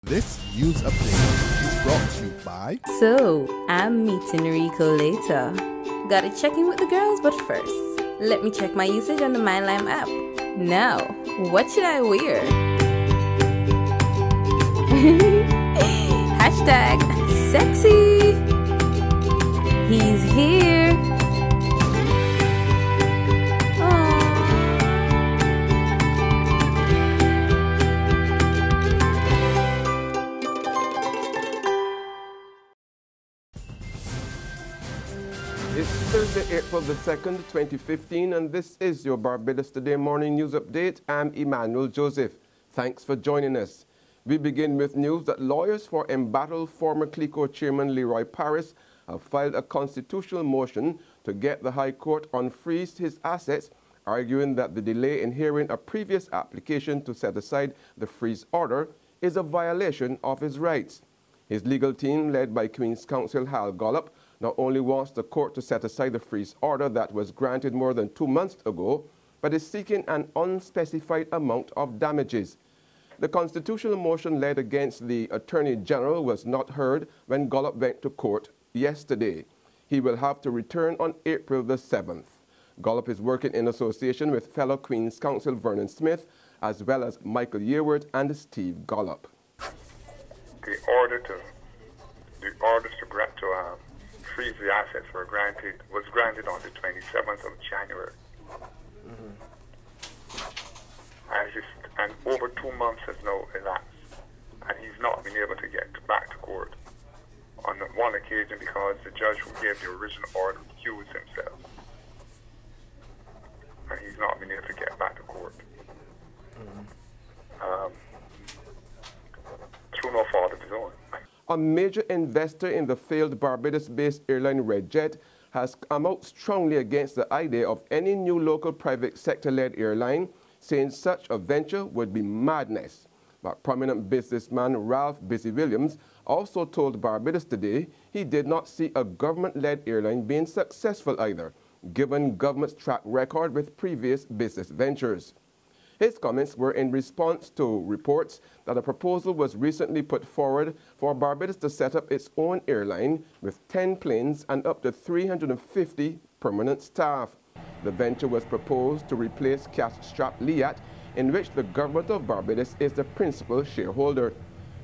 This news update is brought to you by... So, I'm meeting Rico later. Gotta check in with the girls, but first, let me check my usage on the MyLime app. Now, what should I wear? Hashtag sexy. He's here. It's Thursday, April the 2nd, 2015, and this is your Barbados Today morning news update. I'm Emmanuel Joseph. Thanks for joining us. We begin with news that lawyers for embattled former CLICO chairman Leroy Parris have filed a constitutional motion to get the High Court unfreeze his assets, arguing that the delay in hearing a previous application to set aside the freeze order is a violation of his rights. His legal team, led by Queen's Counsel Hal Gollop, not only wants the court to set aside the freeze order that was granted more than 2 months ago, but is seeking an unspecified amount of damages. The constitutional motion led against the Attorney General was not heard when Gollop went to court yesterday. He will have to return on April the 7th. Gollop is working in association with fellow Queen's Counsel Vernon Smith, as well as Michael Yearwood and Steve Gollop. The order to freeze the assets was granted on the 27th of January. And over 2 months has now elapsed, and he's not been able to get back to court on one occasion because the judge who gave the original order recused himself, and he's not been able to get back to court through no fault of his own. A major investor in the failed Barbados-based airline Redjet has come out strongly against the idea of any new local private sector-led airline, saying such a venture would be madness. But prominent businessman Ralph Busy Williams also told Barbados Today he did not see a government-led airline being successful either, given government's track record with previous business ventures. His comments were in response to reports that a proposal was recently put forward for Barbados to set up its own airline with 10 planes and up to 350 permanent staff. The venture was proposed to replace cash-strapped Liat, in which the government of Barbados is the principal shareholder.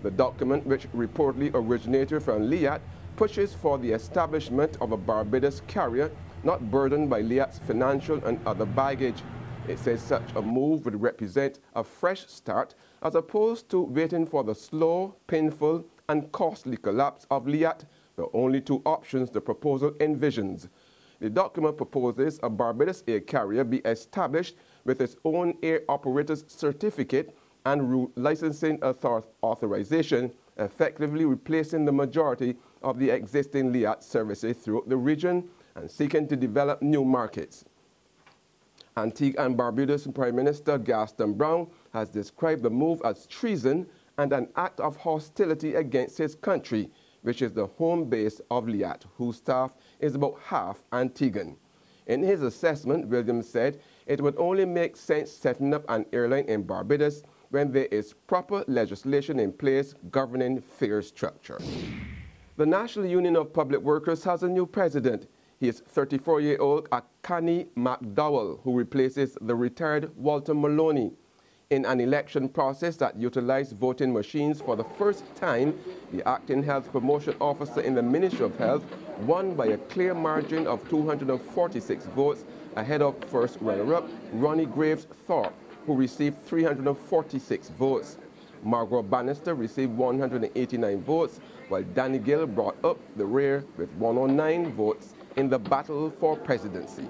The document, which reportedly originated from Liat, pushes for the establishment of a Barbados carrier not burdened by Liat's financial and other baggage. It says such a move would represent a fresh start as opposed to waiting for the slow, painful and costly collapse of Liat, the only two options the proposal envisions. The document proposes a Barbados air carrier be established with its own air operator's certificate and route licensing authorization, effectively replacing the majority of the existing Liat services throughout the region and seeking to develop new markets. Antigua and Barbuda's Prime Minister Gaston Brown has described the move as treason and an act of hostility against his country, which is the home base of Liat, whose staff is about half Antiguan. In his assessment, Williams said it would only make sense setting up an airline in Barbados when there is proper legislation in place governing fare structure. The National Union of Public Workers has a new president. He is 34-year-old Akani McDowell, who replaces the retired Walter Maloney. In an election process that utilized voting machines for the first time, the acting health promotion officer in the Ministry of Health won by a clear margin of 246 votes ahead of first runner-up Ronnie Graves Thorpe, who received 346 votes. Margaret Bannister received 189 votes, while Danny Gill brought up the rear with 109 votes in the battle for presidency.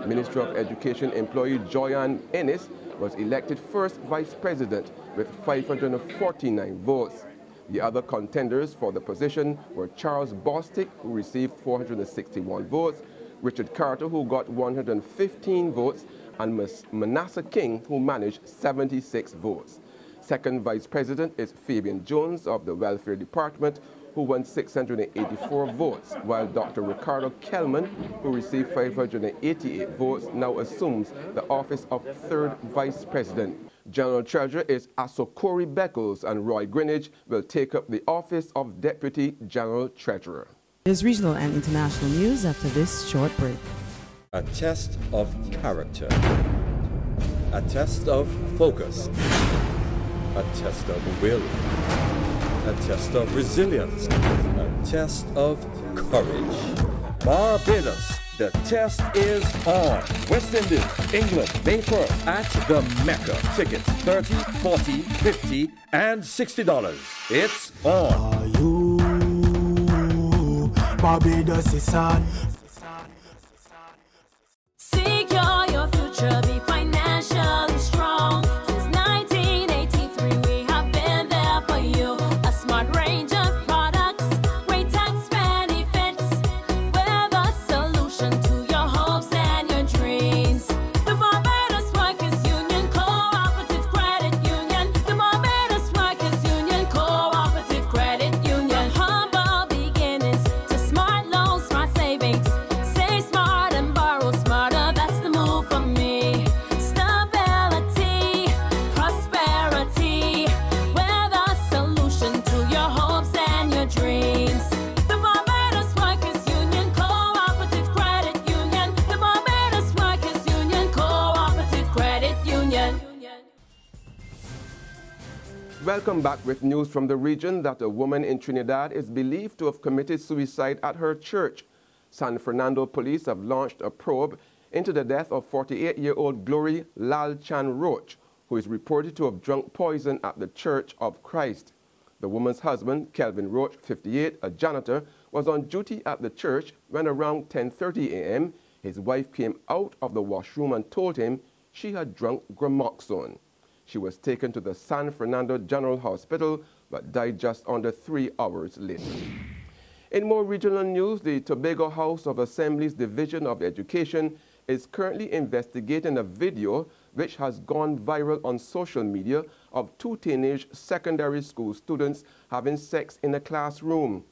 Ministry of Education employee Joyanne Ennis was elected first vice president with 549 votes. The other contenders for the position were Charles Bostic, who received 461 votes, Richard Carter, who got 115 votes, and Manasseh King, who managed 76 votes. Second vice president is Fabian Jones of the Welfare Department, who won 684 votes, while Dr. Ricardo Kelman, who received 588 votes, now assumes the office of third vice president. General Treasurer is Asokori Beckles, and Roy Greenidge will take up the office of Deputy General Treasurer. There's regional and international news after this short break. A test of character, a test of focus, a test of will, a test of resilience, a test of courage. Barbados, the test is on. West Indies, England, May 1st at the Mecca. Tickets $30, $40, $50, and $60. It's on. Barbados is on. Secure your future, be financially strong. Since 1983, we have been there for you. A smart range of products, great tax benefits. We're the solution to your hopes and your dreams. The Barbados Workers Union Cooperative Credit Union. The Barbados Workers Union Cooperative Credit Union. Humble beginnings to smart loans, smart savings. Save smart and borrow smarter. That's the move for me. Stability, prosperity. We're the solution to your hopes and your dreams. The Barbados Workers Union Cooperative Credit Union. The Barbados Workers Union Cooperative Credit Union. Welcome back with news from the region that a woman in Trinidad is believed to have committed suicide at her church. San Fernando police have launched a probe into the death of 48-year-old Glory Lalchan Roach, who is reported to have drunk poison at the Church of Christ. The woman's husband, Kelvin Roach, 58, a janitor, was on duty at the church when around 10:30 a.m. his wife came out of the washroom and told him she had drunk Gramoxone. She was taken to the San Fernando General Hospital but died just under 3 hours later. In more regional news, the Tobago House of Assembly's Division of Education is currently investigating a video which has gone viral on social media of two teenage secondary school students having sex in a classroom.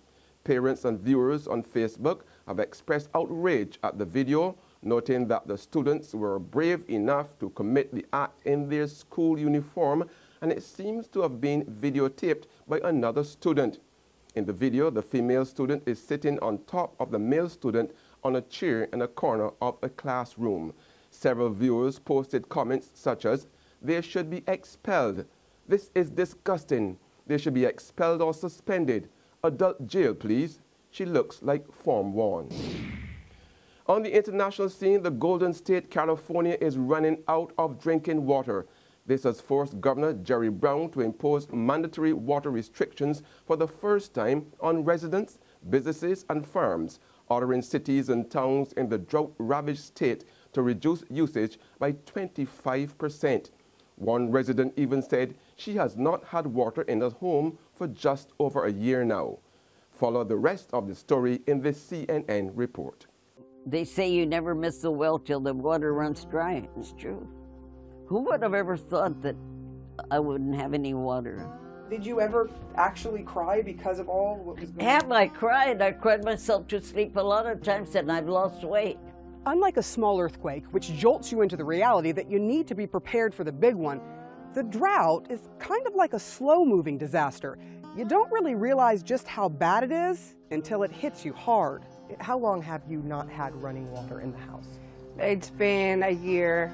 Parents and viewers on Facebook have expressed outrage at the video, noting that the students were brave enough to commit the act in their school uniform, and it seems to have been videotaped by another student. In the video, the female student is sitting on top of the male student on a chair in a corner of a classroom. Several viewers posted comments such as, "They should be expelled. This is disgusting. They should be expelled or suspended. Adult jail, please. She looks like Form 1." On the international scene, the Golden State, California is running out of drinking water. This has forced Governor Jerry Brown to impose mandatory water restrictions for the first time on residents, businesses, and farms, ordering cities and towns in the drought-ravaged state to reduce usage by 25%. One resident even said she has not had water in her home for just over a year now. Follow the rest of the story in this CNN report. They say you never miss the well till the water runs dry. It's true. Who would have ever thought that I wouldn't have any water? Did you ever actually cry because of all what was going on? Have I cried? I cried myself to sleep a lot of times, and I've lost weight. Unlike a small earthquake, which jolts you into the reality that you need to be prepared for the big one, the drought is kind of like a slow-moving disaster. You don't really realize just how bad it is until it hits you hard. How long have you not had running water in the house? It's been a year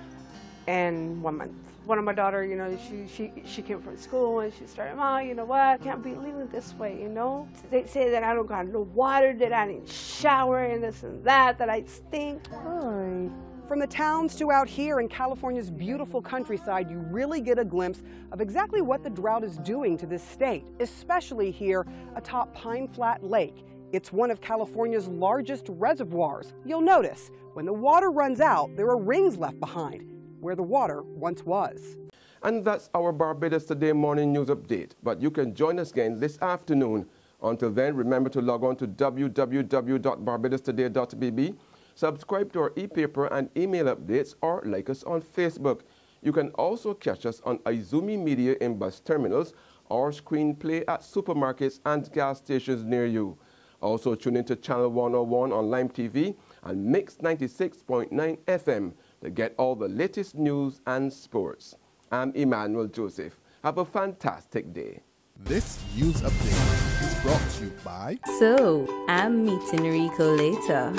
and 1 month. One of my daughter, you know, she came from school and she started, "Mom, you know what? I can't be living this way, you know? They say that I don't got no water, that I didn't shower and this and that I stink." Hi. From the towns to out here in California's beautiful countryside, you really get a glimpse of exactly what the drought is doing to this state, especially here atop Pine Flat Lake. It's one of California's largest reservoirs. You'll notice, when the water runs out, there are rings left behind, where the water once was. And that's our Barbados Today morning news update. But you can join us again this afternoon. Until then, remember to log on to www.barbadostoday.bb, subscribe to our e-paper and email updates, or like us on Facebook. You can also catch us on Izumi Media in bus terminals or screenplay at supermarkets and gas stations near you. Also tune into Channel 101 on Lime TV and Mix 96.9 FM to get all the latest news and sports. I'm Emmanuel Joseph. Have a fantastic day. This news update is brought to you by... So, I'm meeting Rico later.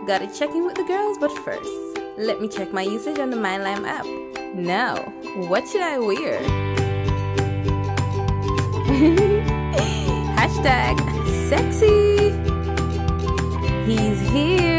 Gotta check in with the girls, but first, let me check my usage on the MyLime app. Now, what should I wear? Hashtag sexy. He's here.